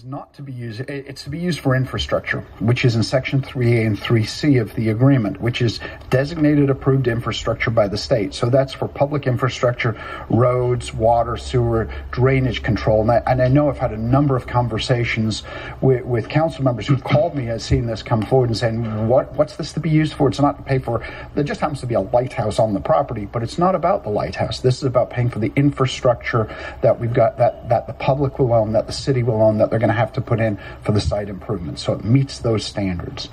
is not to be used, it's to be used for infrastructure, which is in Section 3A and 3C of the agreement, which is designated approved infrastructure by the state. So that's for public infrastructure, roads, water, sewer, drainage control. And I know I've had a number of conversations with council members who've called me as seeing this come forward and saying, what's this to be used for? It's not to pay for, there just happens to be a lighthouse on the property, but it's not about the lighthouse. This is about paying for the infrastructure that we've got, that the public will own, that the city will own, that they're going to have to put in for the site improvements. So it meets those standards.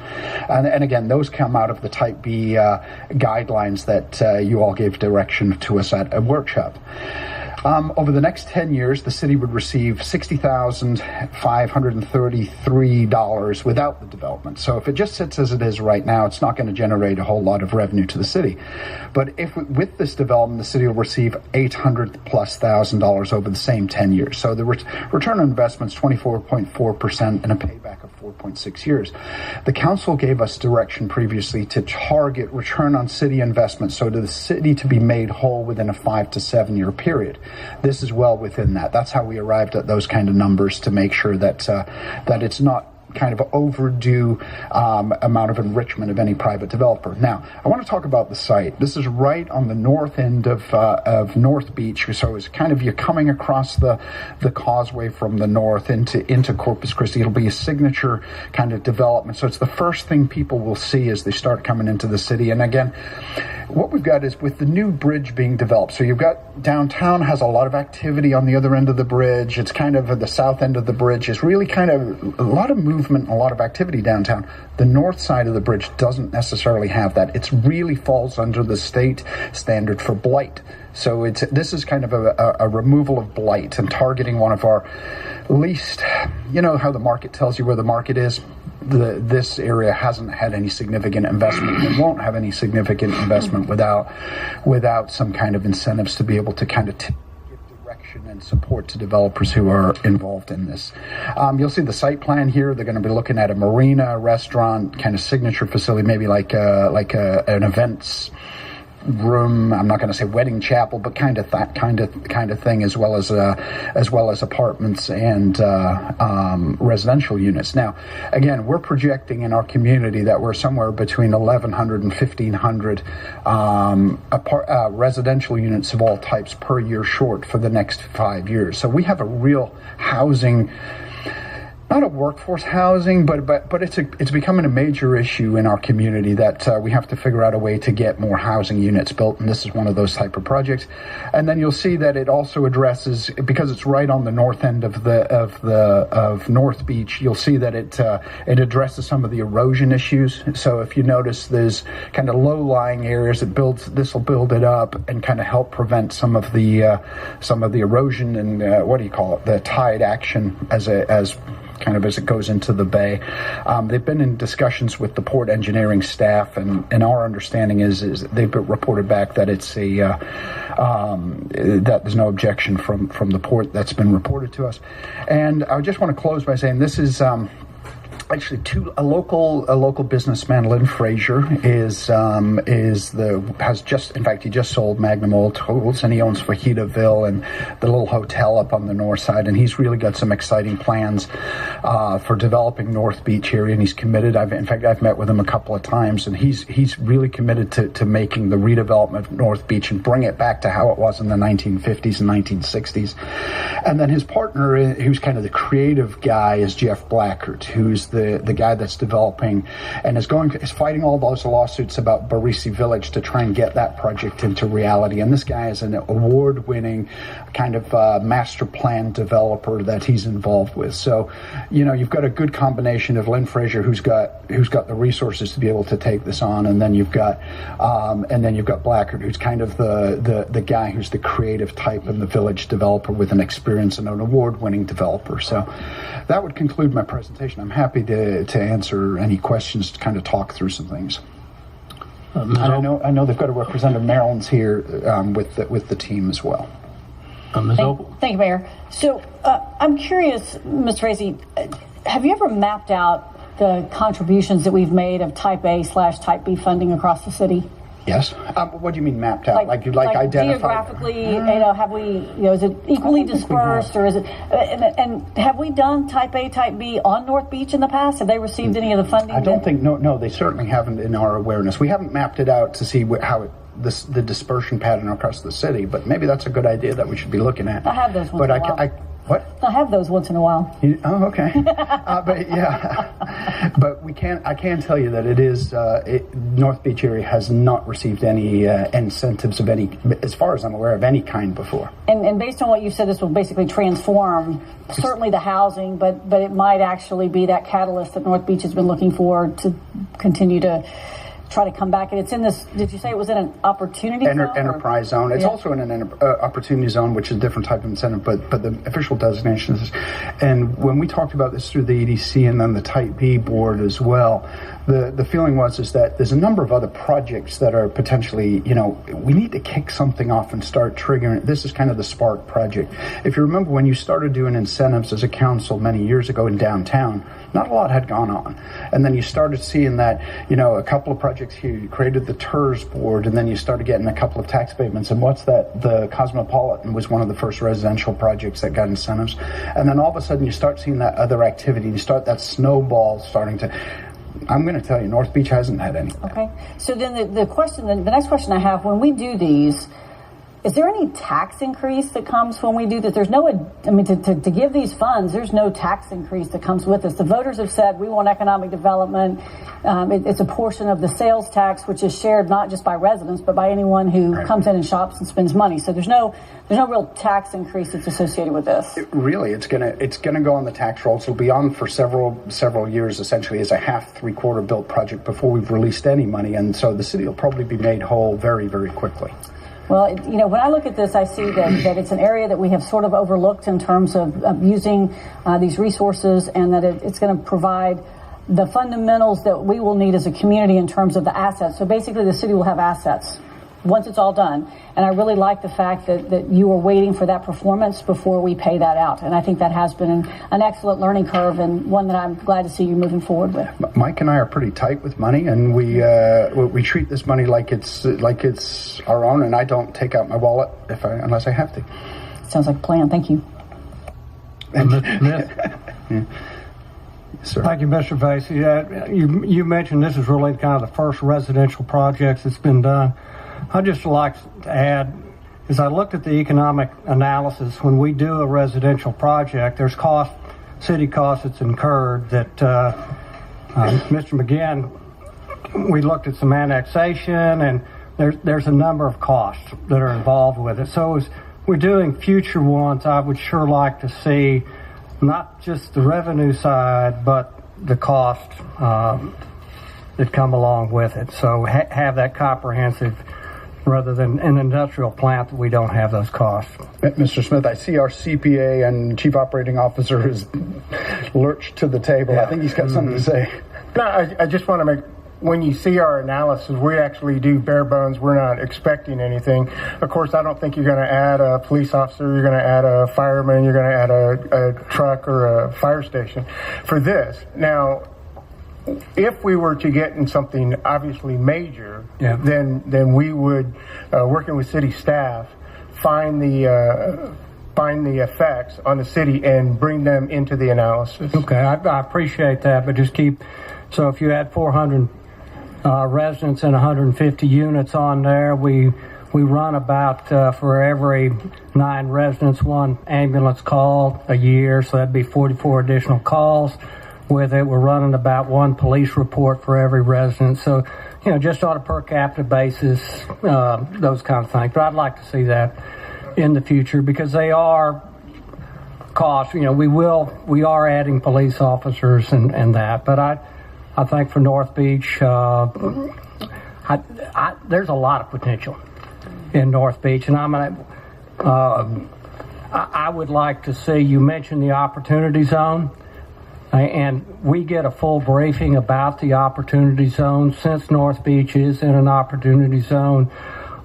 And again, those come out of the Type B guidelines that you all gave direction to us at a workshop. Over the next 10 years, the city would receive $60,533 without the development. So if it just sits as it is right now, it's not going to generate a whole lot of revenue to the city. But if with this development, the city will receive $800,000+ over the same 10 years. So the return on investment is 24.4% and a payback of 4.6 years. The council gave us direction previously to target return on city investment, so to the city to be made whole within a 5 to 7 year period. This is well within that. That's how we arrived at those kind of numbers, to make sure that that it's not kind of overdue amount of enrichment of any private developer. Now, I want to talk about the site. This is right on the north end of North Beach, so it's kind of, you're coming across the causeway from the north into Corpus Christi. It'll be a signature kind of development. So it's the first thing people will see as they start coming into the city. And again, what we've got is with the new bridge being developed. So you've got downtown has a lot of activity on the other end of the bridge. It's kind of the south end of the bridge is really kind of a lot of movement, a lot of activity downtown. The north side of the bridge doesn't necessarily have that. It really falls under the state standard for blight. So this is kind of a removal of blight and targeting one of our least, you know how the market tells you where the market is? This area hasn't had any significant investment and won't have any significant investment without some kind of incentives to be able to kind of give direction and support to developers who are involved in this. You'll see the site plan here. They're going to be looking at a marina, a restaurant, kind of signature facility, maybe like an events room. I'm not going to say wedding chapel, but kind of that kind of thing, as well as apartments and residential units. Now, again, we're projecting in our community that we're somewhere between 1,100 and 1,500 residential units of all types per year short for the next 5 years. So we have a real housing, not a workforce housing, but it's becoming a major issue in our community that we have to figure out a way to get more housing units built, and this is one of those type of projects. And then you'll see that it also addresses, because it's right on the north end of North Beach, you'll see that it addresses some of the erosion issues. So if you notice, there's kind of low-lying areas. This will build it up and kind of help prevent some of the erosion and the tide action as it goes into the bay. They've been in discussions with the port engineering staff, and our understanding is they've reported back that it's that there's no objection from the port. That's been reported to us. And I just want to close by saying this is actually a local businessman, Lynn Frazier, he just sold Magnum Oil Tools, and he owns Fajitaville and the little hotel up on the north side, and he's really got some exciting plans for developing North Beach area, and he's committed. I've met with him a couple of times, and he's really committed to making the redevelopment of North Beach and bring it back to how it was in the 1950s and 1960s. And then his partner, who's kind of the creative guy, is Jeff Blackert, who's the guy that's developing and is fighting all those lawsuits about Barisi Village to try and get that project into reality. And this guy is an award-winning kind of master plan developer that he's involved with. So, you've got a good combination of Lynn Frazier, who's got the resources to be able to take this on, and then you've got Blackard, who's kind of the guy who's the creative type and the village developer with an experience and an award-winning developer. So that would conclude my presentation. I'm happy to answer any questions, to kind of talk through some things. And I know they've got a representative. Marilyn's here with the team as well. Thank you, Mayor. So I'm curious, Mr. Tracy, have you ever mapped out the contributions that we've made of Type A/Type B funding across the city? Yes. What do you mean mapped out? Like identified? Geographically, have we, is it equally dispersed, or is it? And have we done Type A, Type B on North Beach in the past? Have they received any of the funding? I don't think. No, they certainly haven't in our awareness. We haven't mapped it out to see the dispersion pattern across the city. But maybe that's a good idea that we should be looking at. I have those ones. But what? I have those once in a while. Okay. But yeah, but I can tell you that it is North Beach area has not received any incentives of any, as far as I'm aware, of any kind before. And based on what you said, this will basically transform certainly the housing, but it might actually be that catalyst that North Beach has been looking for to continue to try to come back. And it's in this, did you say it was in an opportunity zone? Enterprise zone. It's also in an opportunity zone, which is a different type of incentive, but the official designation is. And when we talked about this through the EDC and then the Type B board as well, the feeling is that there's a number of other projects that are potentially, we need to kick something off and start triggering. This is kind of the spark project. If you remember when you started doing incentives as a council many years ago in downtown, not a lot had gone on. And then you started seeing that, a couple of projects here, you created the TERS board, and then you started getting a couple of tax payments. And what's that? The Cosmopolitan was one of the first residential projects that got incentives. And then all of a sudden you start seeing that other activity, you start that snowball starting to. I'm going to tell you, North Beach hasn't had any. Okay. So then the next question I have, when we do these, is there any tax increase that comes when we do that? There's no, to give these funds, there's no tax increase that comes with this. The voters have said we want economic development. It's a portion of the sales tax, which is shared not just by residents, but by anyone who comes in and shops and spends money. So there's no real tax increase that's associated with this. It's gonna go on the tax rolls. It'll be on for several years, essentially, as a half, 3/4 built project before we've released any money, and so the city will probably be made whole very, very quickly. Well, when I look at this, I see that it's an area that we have sort of overlooked in terms of using these resources, and that it's going to provide the fundamentals that we will need as a community in terms of the assets. So basically the city will have assets once it's all done. And I really like the fact that you are waiting for that performance before we pay that out. And I think that has been an excellent learning curve, and one that I'm glad to see you moving forward with. Mike and I are pretty tight with money, and we treat this money like it's our own, and I don't take out my wallet unless I have to. Sounds like a plan. Thank you. Yeah. Sir. Thank you, Mr. Vasey. You mentioned this is really kind of the first residential projects that's been done. I'd just like to add, as I looked at the economic analysis, when we do a residential project, there's city costs that's incurred that Mr. McGinn, we looked at some annexation, and there's a number of costs that are involved with it. So as we're doing future ones, I would sure like to see not just the revenue side, but the cost that come along with it. So have that comprehensive, rather than an industrial plant that we don't have those costs. Mr. Smith, I see our CPA and Chief Operating Officer has lurched to the table. Yeah. I think he's got something to say. No, I just want to make, when you see our analysis, we actually do bare bones. We're not expecting anything. Of course, I don't think you're going to add a police officer, you're going to add a fireman, you're going to add a truck or a fire station for this. Now, if we were to get in something obviously major, then we would, working with city staff, find the effects on the city and bring them into the analysis. Okay, I appreciate that, but just so if you had 400 residents and 150 units on there, we run about, for every 9 residents, 1 ambulance call a year, so that'd be 44 additional calls. With it, we're running about 1 police report for every resident. So, just on a per capita basis, those kind of things. But I'd like to see that in the future because they are costs. We are adding police officers and that. But I think for North Beach, there's a lot of potential in North Beach, and I would like to see, you mentioned the opportunity zone. And we get a full briefing about the opportunity zone. Since North Beach is in an opportunity zone,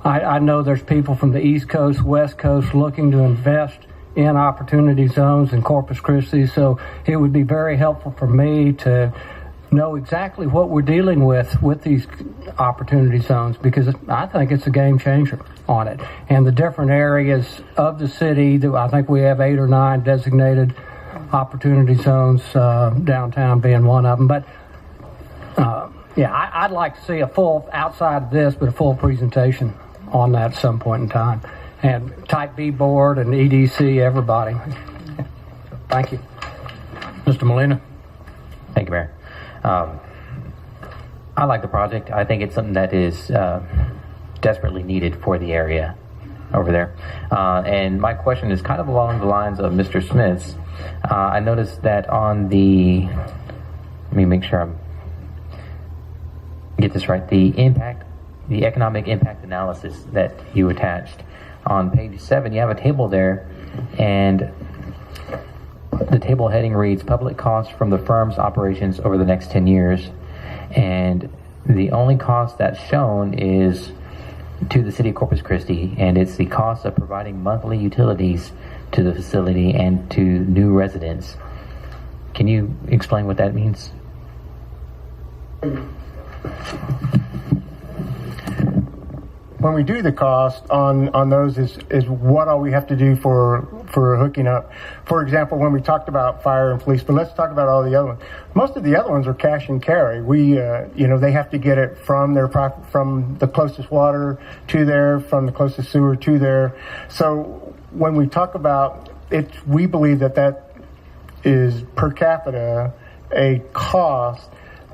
I know there's people from the East Coast, West Coast looking to invest in opportunity zones in Corpus Christi. So it would be very helpful for me to know exactly what we're dealing with these opportunity zones, because I think it's a game changer on it. And the different areas of the city, I think we have 8 or 9 designated opportunity zones, downtown being one of them. But I'd like to see a full, outside of this, but a full presentation on that at some point in time. And Type B board and EDC, everybody. Thank you. Mr. Molina. Thank you, Mayor. I like the project. I think it's something that is desperately needed for the area over there. And my question is kind of along the lines of Mr. Smith's. I noticed that on the, let me make sure I get this right, the economic impact analysis that you attached. On page 7, you have a table there, and the table heading reads public costs from the firm's operations over the next 10 years, and the only cost that's shown is to the city of Corpus Christi, and it's the cost of providing monthly utilities to the facility and to new residents. Can you explain what that means? When we do the cost on those is what all we have to do for hooking up. For example, when we talked about fire and police, but let's talk about all the other ones. Most of the other ones are cash and carry. We, they have to get it from from the closest water to there, from the closest sewer to there. So when we talk about it, we believe that is per capita a cost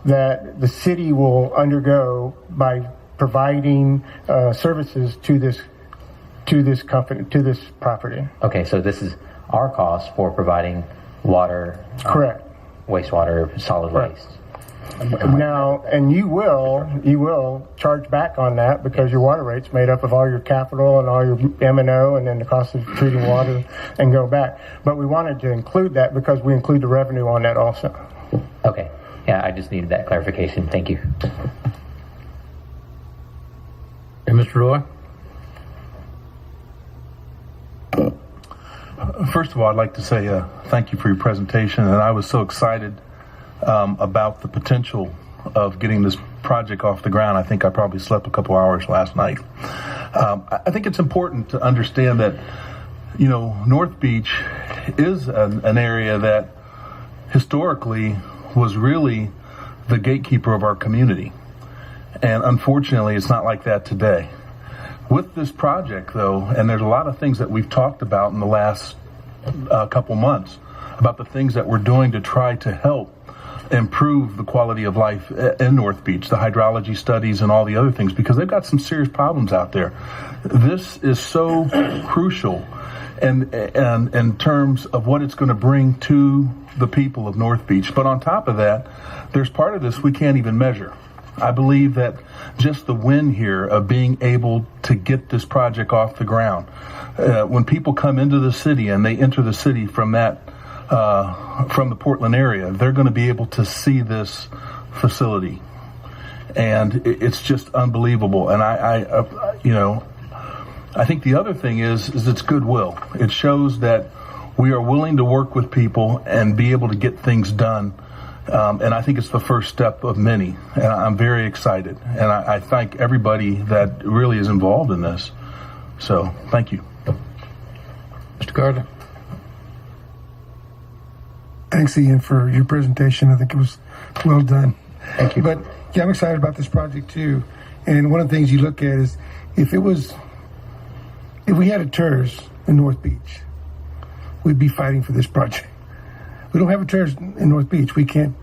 that the city will undergo by providing services to this company, to this property. Okay, so this is our cost for providing water, correct, wastewater, solid waste. Now, and you will charge back on that because your water rate's made up of all your capital and all your M&O and then the cost of treating water and go back. But we wanted to include that because we include the revenue on that also. Okay, yeah, I just needed that clarification. Thank you. Hey, Mr. Roy. First of all, I'd like to say thank you for your presentation, and I was so excited about the potential of getting this project off the ground. I think I probably slept a couple hours last night. I think it's important to understand that, North Beach is an area that historically was really the gatekeeper of our community. And unfortunately, it's not like that today. With this project, though, and there's a lot of things that we've talked about in the last couple months about the things that we're doing to try to help improve the quality of life in North Beach, the hydrology studies and all the other things, because they've got some serious problems out there. This is so crucial and in terms of what it's going to bring to the people of North Beach. But on top of that, there's part of this we can't even measure. I believe that just the win here of being able to get this project off the ground, when people come into the city and they enter the city from the Portland area, they're going to be able to see this facility, and it's just unbelievable. And I think the other thing is it's goodwill. It shows that we are willing to work with people and be able to get things done. And I think it's the first step of many. And I'm very excited. And I thank everybody that really is involved in this. So, thank you. Mr. Gardner. Thanks, Ian, for your presentation. I think it was well done. Thank you. But, yeah, I'm excited about this project, too. And one of the things you look at is if we had a TERS in North Beach, we'd be fighting for this project. We don't have a TERS in North Beach. We can't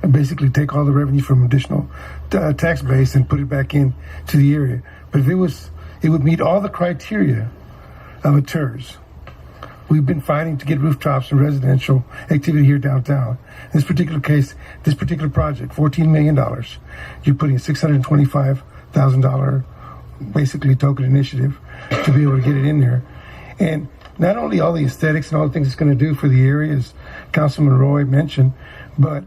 basically take all the revenue from additional tax base and put it back in to the area. But if it would meet all the criteria of a TERS. We've been fighting to get rooftops and residential activity here downtown. In this particular case, this particular project, $14 million. You're putting a $625,000 basically token initiative to be able to get it in there. And not only all the aesthetics and all the things it's going to do for the area, as Councilman Roy mentioned, but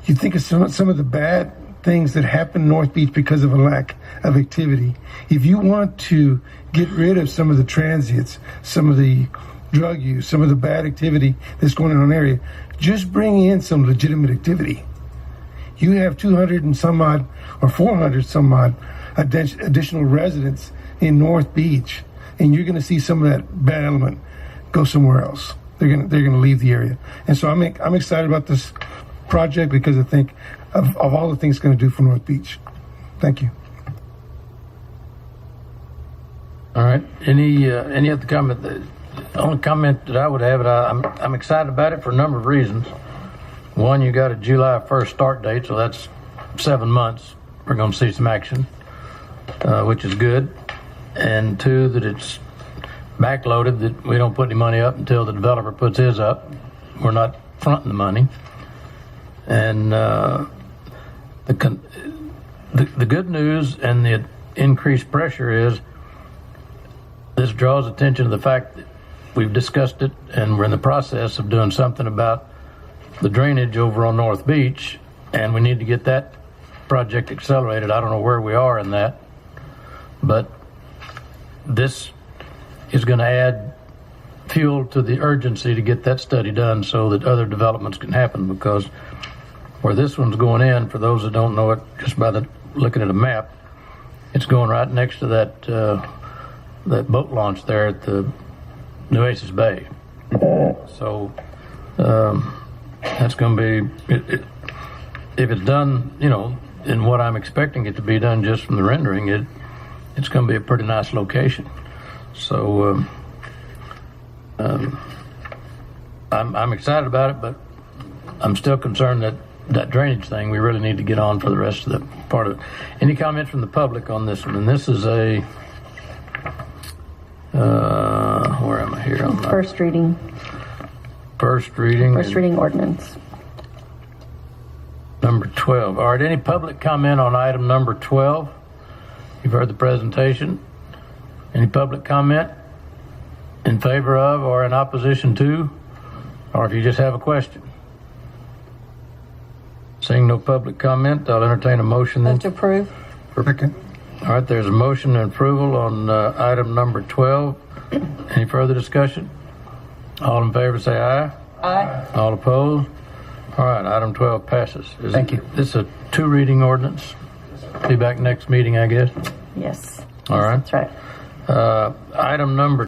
you think of some of the bad things that happen in North Beach because of a lack of activity. If you want to get rid of some of the transients, some of the drug use, some of the bad activity that's going on in the area, just bring in some legitimate activity. You have 200 and some odd, or 400 some odd additional residents in North Beach, and you're going to see some of that bad element go somewhere else. They're going to leave the area, and so I'm excited about this project because I think of all the things it's going to do for North Beach. Thank you. All right. Any other comment? The only comment that I would have, I'm excited about it for a number of reasons. One, you got a July 1st start date, so that's 7 months. We're going to see some action, which is good. And two, that it's backloaded, that we don't put any money up until the developer puts his up. We're not fronting the money. And the good news and the increased pressure is this draws attention to the fact that we've discussed it and we're in the process of doing something about the drainage over on North Beach, and we need to get that project accelerated. I don't know where we are in that, but this is going to add fuel to the urgency to get that study done so that other developments can happen, because where this one's going in, for those that don't know it, just by looking at a map, it's going right next to that boat launch there at the Nueces Bay. So that's going to be, if it's done, in what I'm expecting it to be done just from the rendering, it's going to be a pretty nice location. So I'm excited about it, but I'm still concerned that drainage thing we really need to get on for the rest of the part of it. Any comments from the public on this one? And this is a where am I here? First reading. First reading. First reading ordinance. Number 12. All right, any public comment on item number 12? You've heard the presentation. Any public comment in favor of or in opposition to? Or if you just have a question? Seeing no public comment, I'll entertain a motion then. Move to approve. Second. All right, there's a motion and approval on item number 12. Any further discussion? All in favor say aye. Aye. All opposed? All right, item 12 passes. Thank you. This is a 2-reading ordinance. Be back next meeting, I guess. Yes. All right. That's right. Item number